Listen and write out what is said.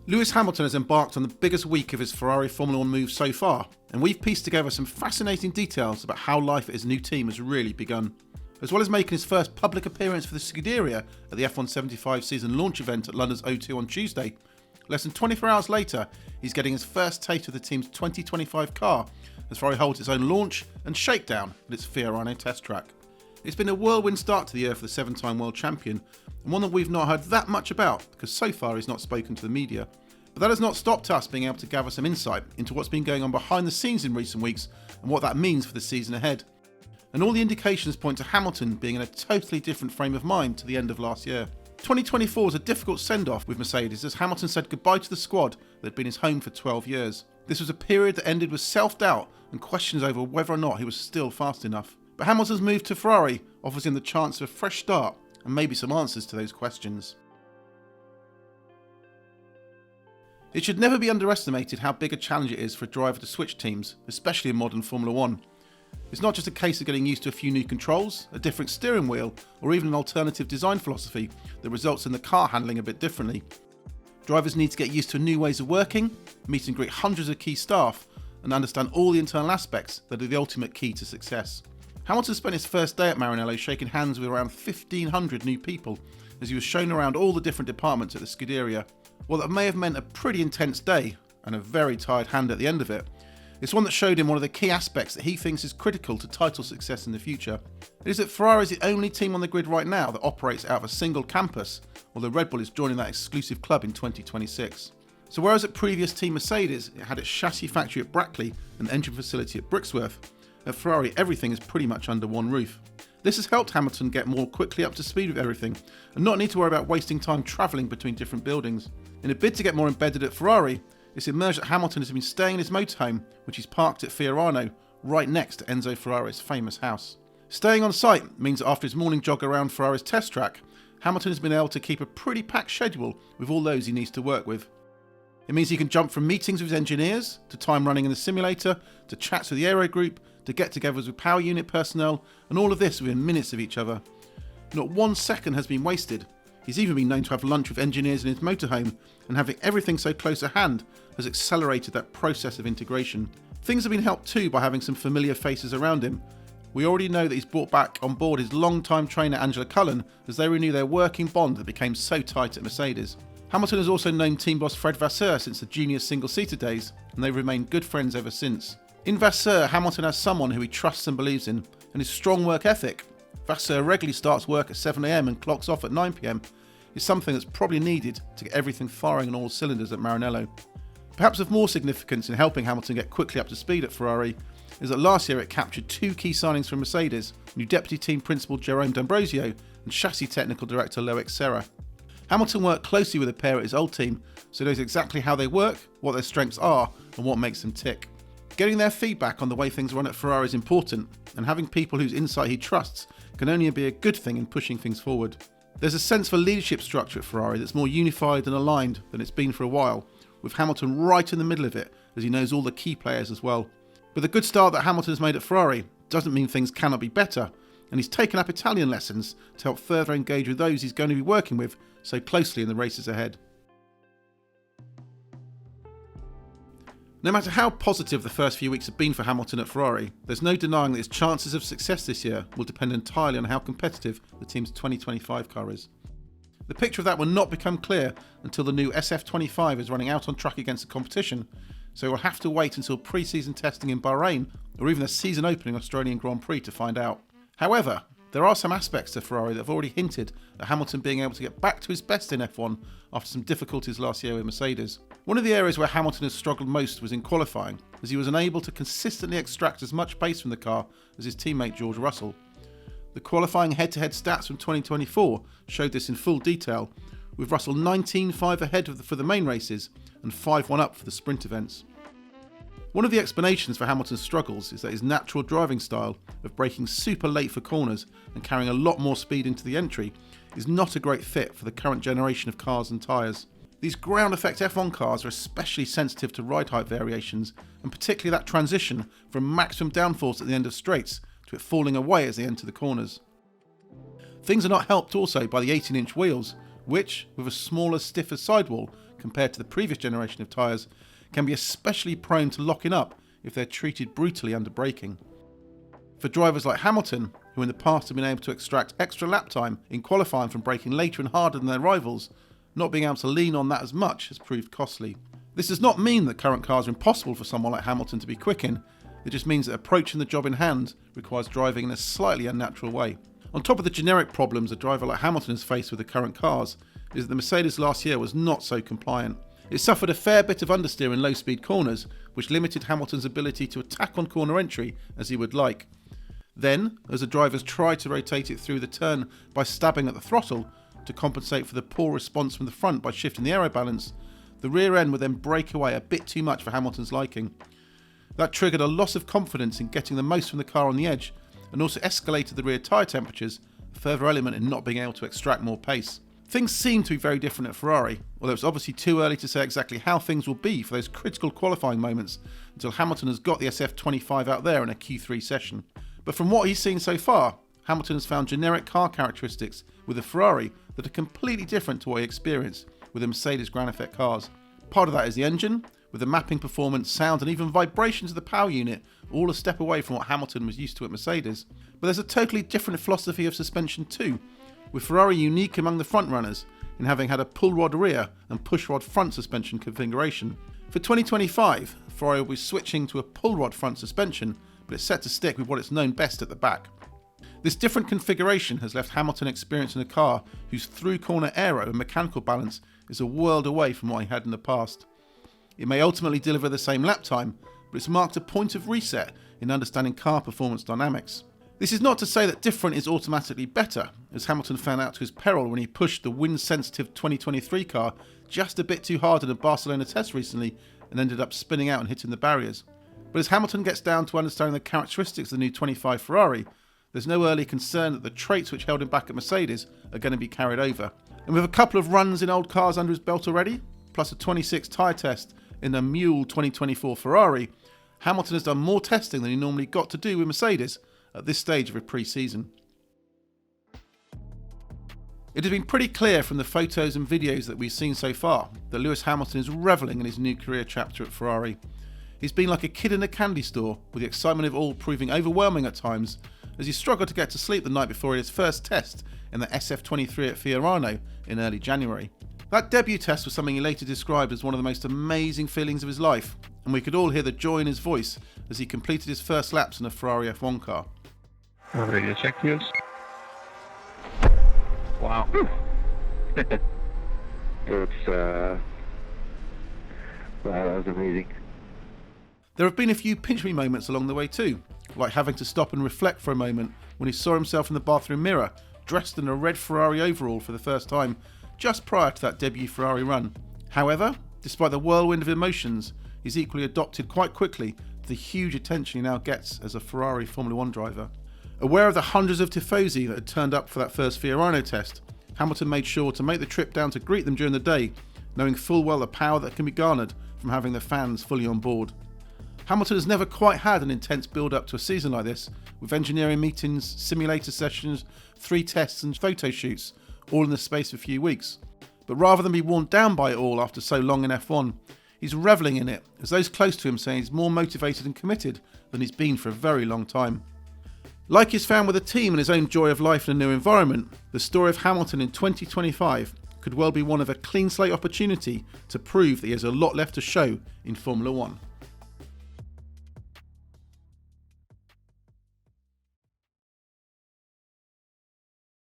Lewis Hamilton has embarked on the biggest week of his Ferrari Formula 1 move so far, and we've pieced together some fascinating details about how life at his new team has really begun. As well as making his first public appearance for the Scuderia at the F1 75 season launch event at London's O2 on Tuesday, less than 24 hours later, he's getting his first taste of the team's 2025 car as Ferrari holds its own launch and shakedown at its Fiorano test track. It's been a whirlwind start to the year for the 7-time world champion, and one that we've not heard that much about because so far he's not spoken to the media. But that has not stopped us being able to gather some insight into what's been going on behind the scenes in recent weeks and what that means for the season ahead. And all the indications point to Hamilton being in a totally different frame of mind to the end of last year. 2024 was a difficult send-off with Mercedes as Hamilton said goodbye to the squad that had been his home for 12 years. This was a period that ended with self-doubt and questions over whether or not he was still fast enough. But Hamilton's move to Ferrari offers him the chance of a fresh start and maybe some answers to those questions. It should never be underestimated how big a challenge it is for a driver to switch teams, especially in modern Formula 1. It's not just a case of getting used to a few new controls, a different steering wheel, or even an alternative design philosophy that results in the car handling a bit differently. Drivers need to get used to new ways of working, meet and greet hundreds of key staff, and understand all the internal aspects that are the ultimate key to success. Hamilton spent his first day at Maranello shaking hands with around 1,500 new people as he was shown around all the different departments at the Scuderia. While that may have meant a pretty intense day and a very tired hand at the end of it, it's one that showed him one of the key aspects that he thinks is critical to title success in the future. It is that Ferrari is the only team on the grid right now that operates out of a single campus, although Red Bull is joining that exclusive club in 2026. So whereas at previous team Mercedes it had its chassis factory at Brackley and engine facility at Brixworth, at Ferrari everything is pretty much under one roof. This has helped Hamilton get more quickly up to speed with everything and not need to worry about wasting time travelling between different buildings. In a bid to get more embedded at Ferrari, it's emerged that Hamilton has been staying in his motorhome, which he's parked at Fiorano, right next to Enzo Ferrari's famous house. Staying on site means that after his morning jog around Ferrari's test track, Hamilton has been able to keep a pretty packed schedule with all those he needs to work with. It means he can jump from meetings with his engineers, to time running in the simulator, to chats with the aero group, to get-togethers with power unit personnel, and all of this within minutes of each other. Not 1 second has been wasted. He's even been known to have lunch with engineers in his motorhome, and having everything so close at hand has accelerated that process of integration. Things have been helped too by having some familiar faces around him. We already know that he's brought back on board his long-time trainer Angela Cullen as they renew their working bond that became so tight at Mercedes. Hamilton has also known team boss Fred Vasseur since the junior single-seater days, and they've remained good friends ever since. In Vasseur, Hamilton has someone who he trusts and believes in, and his strong work ethic. Vasseur regularly starts work at 7 AM and clocks off at 9 PM, is something that's probably needed to get everything firing on all cylinders at Maranello. Perhaps of more significance in helping Hamilton get quickly up to speed at Ferrari is that last year it captured 2 key signings from Mercedes, new deputy team principal Jerome D'Ambrosio and chassis technical director Loic Serra. Hamilton worked closely with a pair at his old team, so he knows exactly how they work, what their strengths are, and what makes them tick. Getting their feedback on the way things run at Ferrari is important, and having people whose insight he trusts can only be a good thing in pushing things forward. There's a sense for leadership structure at Ferrari that's more unified and aligned than it's been for a while, with Hamilton right in the middle of it as he knows all the key players as well. But the good start that Hamilton has made at Ferrari doesn't mean things cannot be better, and he's taken up Italian lessons to help further engage with those he's going to be working with so closely in the races ahead. No matter how positive the first few weeks have been for Hamilton at Ferrari, there's no denying that his chances of success this year will depend entirely on how competitive the team's 2025 car is. The picture of that will not become clear until the new SF25 is running out on track against the competition, so we'll have to wait until pre-season testing in Bahrain or even a season opening Australian Grand Prix to find out. However, there are some aspects to Ferrari that have already hinted at Hamilton being able to get back to his best in F1 after some difficulties last year with Mercedes. One of the areas where Hamilton has struggled most was in qualifying, as he was unable to consistently extract as much pace from the car as his teammate George Russell. The qualifying head-to-head stats from 2024 showed this in full detail, with Russell 19.5 ahead for the main races and 5.1 up for the sprint events. One of the explanations for Hamilton's struggles is that his natural driving style of braking super late for corners and carrying a lot more speed into the entry is not a great fit for the current generation of cars and tyres. These ground effect F1 cars are especially sensitive to ride height variations, and particularly that transition from maximum downforce at the end of straights to it falling away as they enter the corners. Things are not helped also by the 18-inch wheels, which, with a smaller, stiffer sidewall, compared to the previous generation of tyres, can be especially prone to locking up if they're treated brutally under braking. For drivers like Hamilton, who in the past have been able to extract extra lap time in qualifying from braking later and harder than their rivals, not being able to lean on that as much has proved costly. This does not mean that current cars are impossible for someone like Hamilton to be quick in. It just means that approaching the job in hand requires driving in a slightly unnatural way. On top of the generic problems a driver like Hamilton has faced with the current cars, is that the Mercedes last year was not so compliant. It suffered a fair bit of understeer in low-speed corners, which limited Hamilton's ability to attack on corner entry as he would like. Then, as the drivers tried to rotate it through the turn by stabbing at the throttle to compensate for the poor response from the front by shifting the aero balance, the rear end would then break away a bit too much for Hamilton's liking. That triggered a loss of confidence in getting the most from the car on the edge, and also escalated the rear tyre temperatures, a further element in not being able to extract more pace. Things seem to be very different at Ferrari, although it's obviously too early to say exactly how things will be for those critical qualifying moments until Hamilton has got the SF25 out there in a Q3 session. But from what he's seen so far, Hamilton has found generic car characteristics with a Ferrari that are completely different to what he experienced with the Mercedes ground effect cars. Part of that is the engine, with the mapping performance, sound and even vibrations of the power unit all a step away from what Hamilton was used to at Mercedes. But there's a totally different philosophy of suspension too, with Ferrari unique among the front runners in having had a pull rod rear and push rod front suspension configuration. For 2025, Ferrari will be switching to a pull rod front suspension, but it's set to stick with what it's known best at the back. This different configuration has left Hamilton experiencing a car whose through corner aero and mechanical balance is a world away from what he had in the past. It may ultimately deliver the same lap time, but it's marked a point of reset in understanding car performance dynamics. This is not to say that different is automatically better, as Hamilton found out to his peril when he pushed the wind-sensitive 2023 car just a bit too hard in a Barcelona test recently and ended up spinning out and hitting the barriers. But as Hamilton gets down to understanding the characteristics of the new 25 Ferrari, there's no early concern that the traits which held him back at Mercedes are going to be carried over. And with a couple of runs in old cars under his belt already, plus a 26 tyre test in the Mule 2024 Ferrari, Hamilton has done more testing than he normally got to do with Mercedes at this stage of a pre-season. It has been pretty clear from the photos and videos that we've seen so far that Lewis Hamilton is revelling in his new career chapter at Ferrari. He's been like a kid in a candy store, with the excitement of it all proving overwhelming at times, as he struggled to get to sleep the night before his first test in the SF23 at Fiorano in early January. That debut test was something he later described as one of the most amazing feelings of his life, and we could all hear the joy in his voice as he completed his first laps in a Ferrari F1 car. Radio check wheels. Wow. Well, that was amazing. There have been a few pinch me moments along the way too, like having to stop and reflect for a moment when he saw himself in the bathroom mirror, dressed in a red Ferrari overall for the first time, just prior to that debut Ferrari run. However, despite the whirlwind of emotions, he's equally adopted quite quickly to the huge attention he now gets as a Ferrari Formula 1 driver. Aware of the hundreds of tifosi that had turned up for that first Fiorano test, Hamilton made sure to make the trip down to greet them during the day, knowing full well the power that can be garnered from having the fans fully on board. Hamilton has never quite had an intense build-up to a season like this, with engineering meetings, simulator sessions, 3 tests and photo shoots, all in the space of a few weeks. But rather than be worn down by it all after so long in F1, he's revelling in it, as those close to him say he's more motivated and committed than he's been for a very long time. Like he's found with a team and his own joy of life in a new environment, the story of Hamilton in 2025 could well be one of a clean slate opportunity to prove that he has a lot left to show in Formula 1.